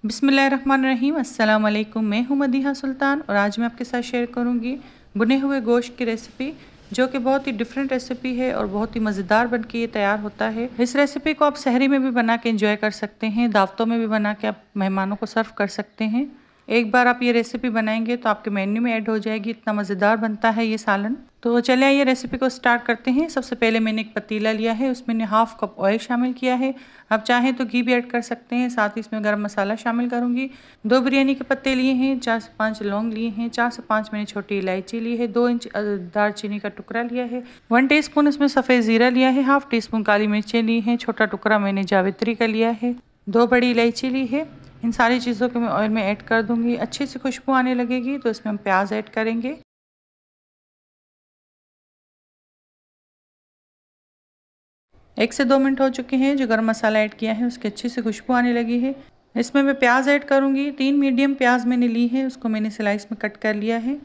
बिस्मिल्लाहिर्रहमानिर्रहीम। अस्सलाम वालेकुम। मैं हूं मदीहा सुल्तान और आज मैं आपके साथ शेयर करूंगी भुने हुए गोश्त की रेसिपी, जो कि बहुत ही डिफरेंट रेसिपी है और बहुत ही मज़ेदार बन के ये तैयार होता है। इस रेसिपी को आप सहरी में भी बना के एंजॉय कर सकते हैं, दावतों में भी बना के आप मेहमानों को सर्व कर सकते हैं। एक बार आप ये रेसिपी बनाएंगे तो आपके मेन्यू में ऐड हो जाएगी, इतना मज़ेदार बनता है ये सालन। तो चलिए ये रेसिपी को स्टार्ट करते हैं। सबसे पहले मैंने एक पतीला लिया है, उसमें मैंने हाफ कप ऑयल शामिल किया है। आप चाहें तो घी भी ऐड कर सकते हैं। साथ ही इसमें गरम मसाला शामिल करूंगी। 2 बिरयानी के पत्ते लिए हैं, 4 से 5 लौंग लिए हैं, 4 से 5 मैंने छोटी इलायची ली है, 2 इंच दालचीनी का टुकड़ा लिया है, 1 टीस्पून इसमें सफ़ेद ज़ीरा लिया है, हाफ टी स्पून काली मिर्चें ली हैं, छोटा टुकड़ा मैंने जावित्री का लिया है, 2 बड़ी इलायची ली है। इन सारी चीज़ों को मैं ऑयल में ऐड कर दूंगी। अच्छी सी खुशबू आने लगेगी तो इसमें हम प्याज ऐड करेंगे। 1 से 2 मिनट हो चुके हैं। जो गरम मसाला ऐड किया है उसकी अच्छी सी खुशबू आने लगी है। इसमें मैं प्याज ऐड करूंगी। 3 मीडियम प्याज मैंने ली है, उसको मैंने स्लाइस में कट कर लिया है।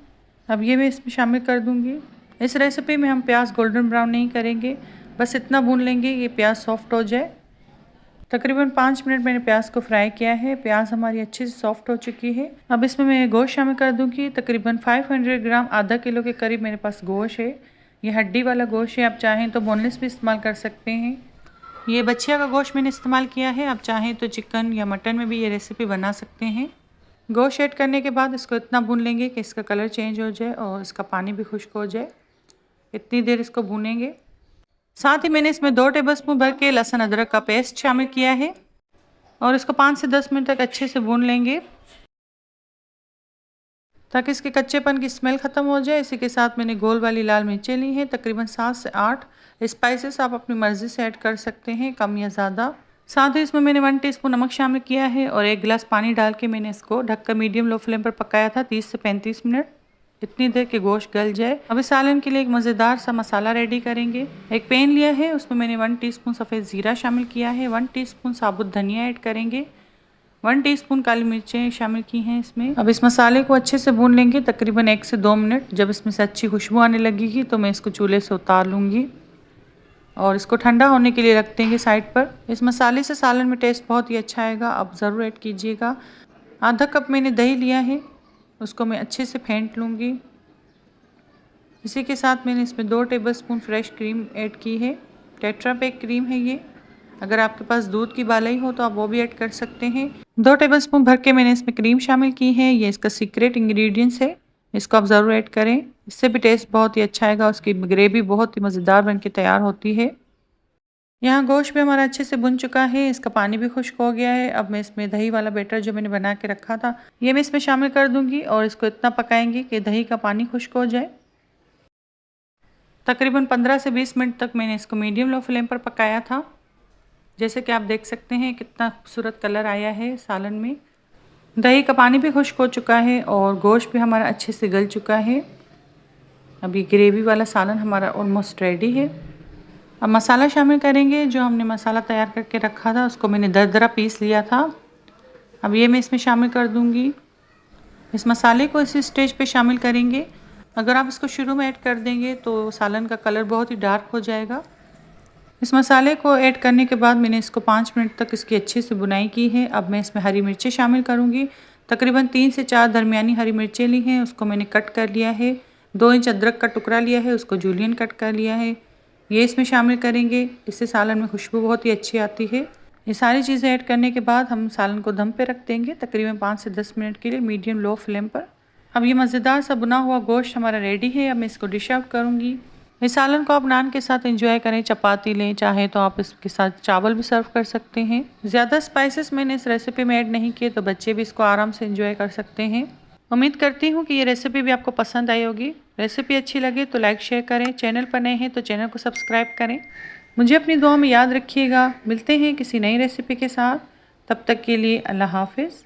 अब ये मैं इसमें शामिल कर दूंगी। इस रेसिपी में हम प्याज गोल्डन ब्राउन नहीं करेंगे, बस इतना भून लेंगे ये प्याज सॉफ्ट हो जाए। तकरीबन 5 मिनट मैंने प्याज को फ्राई किया है। प्याज हमारी अच्छे से सॉफ्ट हो चुकी है। अब इसमें मैं गोश्त शामिल कर दूंगी। तकरीबन 500 ग्राम, आधा किलो के करीब मेरे पास गोश्त है। ये हड्डी वाला गोश्त है, आप चाहें तो बोनलेस भी इस्तेमाल कर सकते हैं। ये बछिया का गोश्त मैंने इस्तेमाल किया है, आप चाहें तो चिकन या मटन में भी ये रेसिपी बना सकते हैं। गोश्त ऐड करने के बाद इसको इतना भून लेंगे कि इसका कलर चेंज हो जाए और इसका पानी भी खुश्क हो जाए। इतनी देर इसको भूनेंगे। साथ ही मैंने इसमें 2 टेबलस्पून भर के लहसुन अदरक का पेस्ट शामिल किया है और इसको 5 से 10 मिनट तक अच्छे से भून लेंगे ताकि इसके कच्चेपन की स्मेल ख़त्म हो जाए। इसी के साथ मैंने गोल वाली लाल मिर्चें ली हैं, तकरीबन 7 से 8। स्पाइसेस आप अपनी मर्ज़ी से ऐड कर सकते हैं, कम या ज़्यादा। साथ ही इसमें मैंने 1 टीस्पून नमक शामिल किया है और 1 गिलास पानी डाल के मैंने इसको ढककर मीडियम लो फ्लेम पर पकाया था 30 से 35 मिनट, इतनी देर के गोश्त गल जाए। अब इस सालन के लिए एक मज़ेदार सा मसाला रेडी करेंगे। एक पैन लिया है, उसमें मैंने 1 टीस्पून सफ़ेद ज़ीरा शामिल किया है, 1 टीस्पून साबुत धनिया ऐड करेंगे, 1 टीस्पून काली मिर्चें शामिल की हैं इसमें। अब इस मसाले को अच्छे से भून लेंगे तकरीबन 1 से 2 मिनट। जब इसमें से अच्छी खुशबू आने लगेगी तो मैं इसको चूल्हे से उतार लूँगी और इसको ठंडा होने के लिए रख देंगे साइड पर। इस मसाले से सालन में टेस्ट बहुत ही अच्छा आएगा, आप ज़रूर ऐड कीजिएगा। आधा कप मैंने दही लिया है, उसको मैं अच्छे से फेंट लूँगी। इसी के साथ मैंने इसमें 2 टेबलस्पून फ्रेश क्रीम ऐड की है। टेट्रा पैक क्रीम है ये। अगर आपके पास दूध की बालाई हो तो आप वो भी ऐड कर सकते हैं। 2 टेबलस्पून भर के मैंने इसमें क्रीम शामिल की है। ये इसका सीक्रेट इंग्रेडिएंट्स है, इसको आप ज़रूर ऐड करें, इससे भी टेस्ट बहुत ही अच्छा आएगा। उसकी ग्रेवी बहुत ही मज़ेदार बन के तैयार होती है। यहाँ गोश्त भी हमारा अच्छे से बुन चुका है, इसका पानी भी खुश्क हो गया है। अब मैं इसमें दही वाला बैटर जो मैंने बना के रखा था ये मैं इसमें शामिल कर दूँगी और इसको इतना पकाएंगे कि दही का पानी खुश्क हो जाए। तकरीबन 15 से 20 मिनट तक मैंने इसको मीडियम लो फ्लेम पर पकाया था। जैसे कि आप देख सकते हैं कितना खूबसूरत कलर आया है सालन में। दही का पानी भी खुश्क हो चुका है और गोश्त भी हमारा अच्छे से गल चुका है। अब ये ग्रेवी वाला सालन हमारा ऑलमोस्ट रेडी है। अब मसाला शामिल करेंगे। जो हमने मसाला तैयार करके रखा था उसको मैंने दरदरा पीस लिया था। अब ये मैं इसमें शामिल कर दूँगी। इस मसाले को इसी स्टेज पे शामिल करेंगे। अगर आप इसको शुरू में ऐड कर देंगे तो सालन का कलर बहुत ही डार्क हो जाएगा। इस मसाले को ऐड करने के बाद मैंने इसको 5 मिनट तक इसकी अच्छी से बुनाई की है। अब मैं इसमें हरी मिर्चें शामिल करूँगी। तकरीबन 3 से 4 दरमियानी हरी मिर्चें ली हैं, उसको मैंने कट कर लिया है। 2 इंच अदरक का टुकड़ा लिया है, उसको जूलियन कट कर लिया है, ये इसमें शामिल करेंगे। इससे सालन में खुशबू बहुत ही अच्छी आती है। ये सारी चीज़ें ऐड करने के बाद हम सालन को दम पे रख देंगे तकरीबन 5 से 10 मिनट के लिए मीडियम लो फ्लेम पर। अब ये मज़ेदार सा बुना हुआ गोश्त हमारा रेडी है। अब मैं इसको डिश आउट करूँगी। इस सालन को आप नान के साथ एंजॉय करें, चपाती लें, चाहे तो आप इसके साथ चावल भी सर्व कर सकते हैं। ज़्यादा स्पाइसेस मैंने इस रेसिपी में ऐड नहीं किए तो बच्चे भी इसको आराम से एंजॉय कर सकते हैं। उम्मीद करती हूँ कि ये रेसिपी भी आपको पसंद आई होगी। रेसिपी अच्छी लगे तो लाइक शेयर करें, चैनल पर नए हैं तो चैनल को सब्सक्राइब करें। मुझे अपनी दुआ में याद रखिएगा। मिलते हैं किसी नई रेसिपी के साथ, तब तक के लिए अल्लाह हाफिज़।